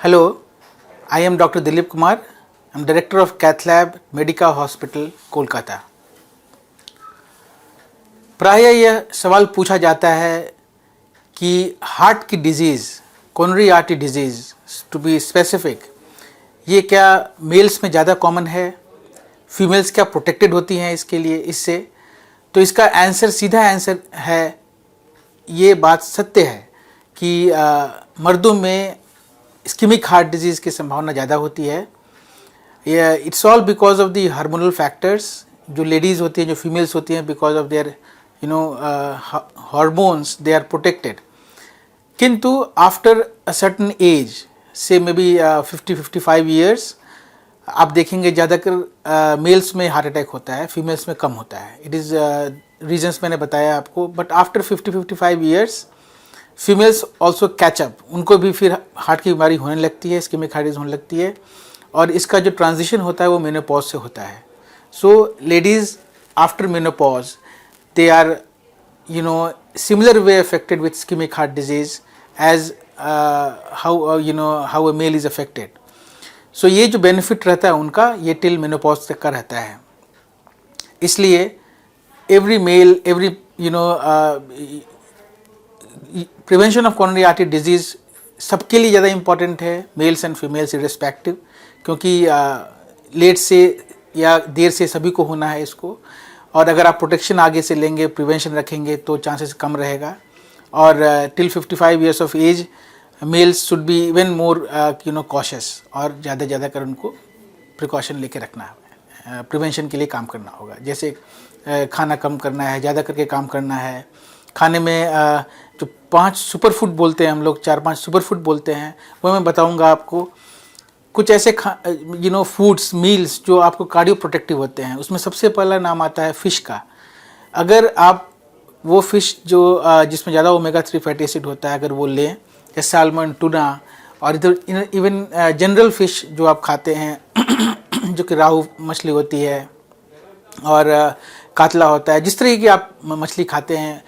Hello, I am Dr. Dilip Kumar. I am Director of Cath Lab, Medica Hospital, Kolkata. प्रायः यह सवाल पूछा जाता है कि हार्ट की disease, coronary artery disease to be specific, ये क्या मेल्स में ज़्यादा कॉमन है, फीमेल्स क्या प्रोटेक्टेड होती हैं इसके लिए इससे? तो इसका आंसर, सीधा आंसर है, ये बात सत्य है कि मर्दों में इस्केमिक हार्ट डिजीज़ की संभावना ज़्यादा होती है। It's all because of the hormonal factors. जो लेडीज़ होती हैं, जो फीमेल्स होती हैं, because of their hormones they are protected. किंतु आफ्टर अ सर्टन एज से मे बी 50-55 ईयर्स आप देखेंगे ज़्यादातर मेल्स में हार्ट अटैक होता है, फीमेल्स में कम होता है। इट इज़ रीजंस मैंने बताया आपको। But after 50-55 years females also catch up, उनको भी फिर हार्ट की बीमारी होने लगती है, इस्केमिक हार्ट डिजीज होने लगती है, और इसका जो ट्रांजिशन होता है वो मेनोपॉज से होता है। So ladies after menopause they are similar way affected with ischemic heart disease as how a male is affected. So ये जो बेनिफिट रहता है उनका, ये टिल मेनोपॉज तक का रहता है। इसलिए every male, every prevention of coronary artery disease सबके लिए ज़्यादा इम्पॉर्टेंट है, मेल्स एंड फीमेल्स इर्रेस्पेक्टिव, क्योंकि लेट से या देर से सभी को होना है इसको। और अगर आप प्रोटेक्शन आगे से लेंगे, प्रिवेंशन रखेंगे, तो चांसेस कम रहेगा। और till 55 years of age males should be even more cautious, और ज़्यादा कर उनको प्रिकॉशन लेके रखना है, प्रिवेंशन के लिए काम करना होगा। जैसे खाना कम करना है, ज़्यादा करके काम करना है। खाने में जो 5 सुपर फूड बोलते हैं हम लोग, 4-5 सुपर फूड बोलते हैं, वो मैं बताऊंगा आपको। कुछ ऐसे फूड्स, मील्स जो आपको कार्डियो प्रोटेक्टिव होते हैं। उसमें सबसे पहला नाम आता है फ़िश का। अगर आप वो फ़िश जो जिसमें ज़्यादा ओमेगा 3 फैटी एसिड होता है, अगर वो लें, जैसे साल्मन, टूना, और इधर इवन जनरल फ़िश जो आप खाते हैं जो कि राहू मछली होती है और कातला होता है, जिस तरह की आप मछली खाते हैं,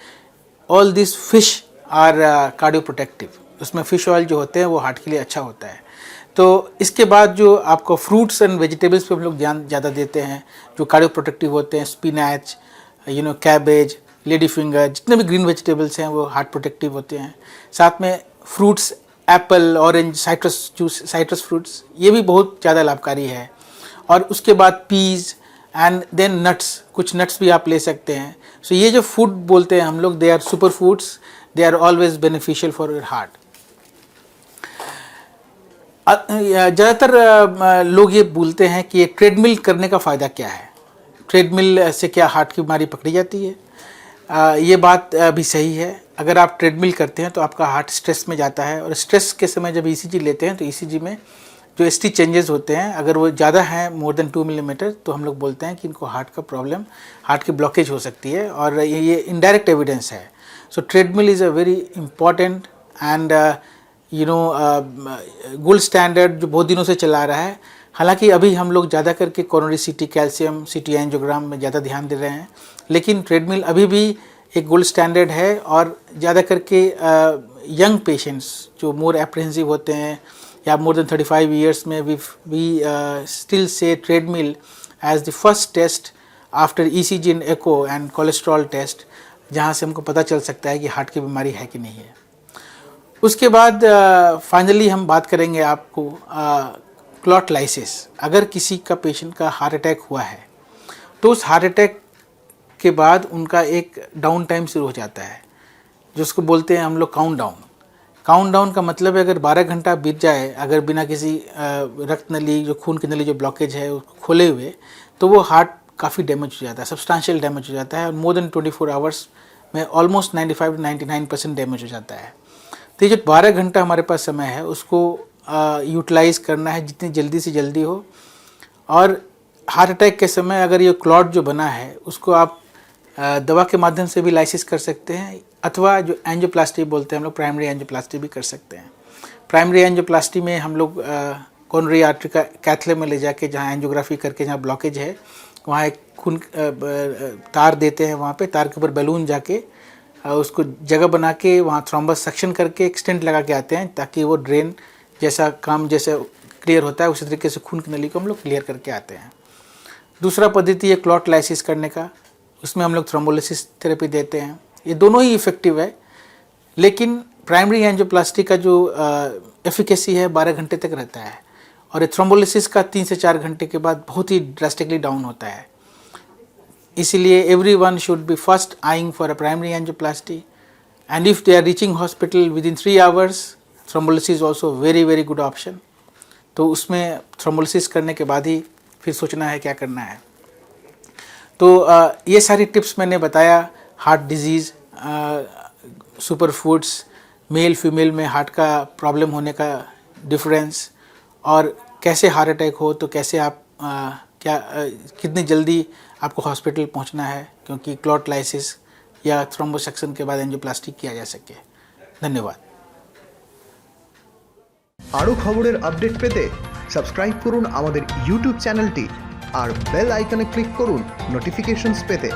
all this fish are cardio protective. उसमें फ़िश ऑयल जो होते हैं वो हार्ट के लिए अच्छा होता है। तो इसके बाद जो आपको फ्रूट्स एंड वेजिटेबल्स पे हम लोग ध्यान ज़्यादा देते हैं, जो कार्डियो प्रोटेक्टिव होते हैं, स्पिनच, कैबेज, लेडी फिंगर, जितने भी ग्रीन वेजिटेबल्स हैं वो हार्ट प्रोटेक्टिव होते हैं। साथ में fruits, Apple, orange, citrus juice, citrus fruits, ये भी बहुत ज़्यादा लाभकारी है। और उसके बाद पीज़ एंड देन नट्स, कुछ नट्स भी आप ले सकते हैं। सो ये जो फूड बोलते हैं हम लोग, they are super foods, they are always beneficial for your heart. ज़्यादातर लोग ये बोलते हैं कि ट्रेडमिल करने का फ़ायदा क्या है, ट्रेडमिल से क्या हार्ट की बीमारी पकड़ी जाती है। ये बात भी सही है। अगर आप ट्रेडमिल करते हैं तो आपका हार्ट स्ट्रेस में जाता है, और स्ट्रेस के समय जब ईसीजी लेते हैं तो ईसीजी में जो एसटी चेंजेस होते हैं, अगर वो ज़्यादा हैं, मोर देन 2 मिलीमीटर, तो हम लोग बोलते हैं कि इनको हार्ट का प्रॉब्लम, हार्ट की ब्लॉकेज हो सकती है, और ये इनडायरेक्ट एविडेंस है। So treadmill is a very important and gold standard जो बहुत दिनों से चला रहा है। हालांकि अभी हम लोग ज़्यादा करके कोरोनरी सीटी, कैल्शियम, सीटी एंजियोग्राम में ज़्यादा ध्यान दे रहे हैं, लेकिन ट्रेडमिल अभी भी एक गोल्ड स्टैंडर्ड है। और ज़्यादा करके यंग पेशेंट्स जो मोर एप्रहेंसिव होते हैं, या मोर देन 35 ईयर्स में, we still say treadmill as the first test after ECG and echo and cholesterol test, जहाँ से हमको पता चल सकता है कि हार्ट की बीमारी है कि नहीं है। उसके बाद फाइनली हम बात करेंगे आपको क्लॉट लाइसिस। अगर किसी का पेशेंट का हार्ट अटैक हुआ है, तो उस हार्ट अटैक के बाद उनका एक डाउन टाइम शुरू हो जाता है, जिसको बोलते हैं हम लोग काउंट डाउन। काउंट डाउन का मतलब है अगर 12 घंटा बीत जाए, अगर बिना किसी रक्त नली, जो खून की नली जो ब्लॉकेज है उसको खोले हुए, तो वो हार्ट काफ़ी डैमेज हो जाता है, सब्सटेंशियल डैमेज हो जाता है, और मोर देन 24 आवर्स में ऑलमोस्ट 95-99% डैमेज हो जाता है। तो ये जो 12 घंटा हमारे पास समय है, उसको यूटिलाइज़ करना है जितनी जल्दी से जल्दी हो। और हार्ट अटैक के समय अगर ये क्लॉट जो बना है, उसको आप दवा के माध्यम से भी लाइसिस कर सकते हैं, अथवा जो एंजियोप्लास्टी बोलते हैं हम लोग, प्राइमरी एंजियोप्लास्टी भी कर सकते हैं। प्राइमरी एंजियोप्लास्टी में हम लोग कोरोनरी आर्टरी का कैथले में ले जाके, जहाँ एंजियोग्राफी करके जहाँ ब्लॉकेज है, वहाँ एक खून तार देते हैं, वहाँ पे तार के ऊपर बैलून जाके उसको जगह बना के वहाँ थ्रोम्बस सक्शन करके एक स्टेंट लगा के आते हैं, ताकि वो ड्रेन जैसा काम जैसे क्लियर होता है उसी तरीके से खून की नली को हम लोग क्लियर करके आते हैं। दूसरा पद्धति है क्लॉट लाइसिस करने का, उसमें हम लोग थ्रोम्बोलिसिस थेरेपी देते हैं। ये दोनों ही इफ़ेक्टिव है, लेकिन प्राइमरी एंजियोप्लास्टी का जो एफिकेसी है 12 घंटे तक रहता है और ये थ्रोम्बोलिसिस का 3 से 4 घंटे के बाद बहुत ही ड्रास्टिकली डाउन होता है। इसीलिए everyone should be first eyeing for a primary angioplasty and if they are reaching hospital within 3 hours, thrombolysis also very good option. तो उसमें थ्रोम्बोलिसिस करने के बाद ही फिर सोचना है क्या करना है। तो ये सारी टिप्स मैंने बताया, heart disease, super foods, male female में हार्ट का प्रॉब्लम होने का डिफरेंस, और कैसे हार्ट अटैक हो तो कैसे आप कितनी जल्दी आपको हॉस्पिटल पहुंचना है, क्योंकि क्लॉट लाइसिस या थ्रोम्बोसेक्शन के बाद एंजियोप्लास्टी किया जा सके। धन्यवाद। আরো খবরের আপডেট পেতে সাবস্ক্রাইব করুন আমাদের ইউটিউব চ্যানেলটি আর বেল আইকনে ক্লিক করুন নোটিফিকেশনস পেতে।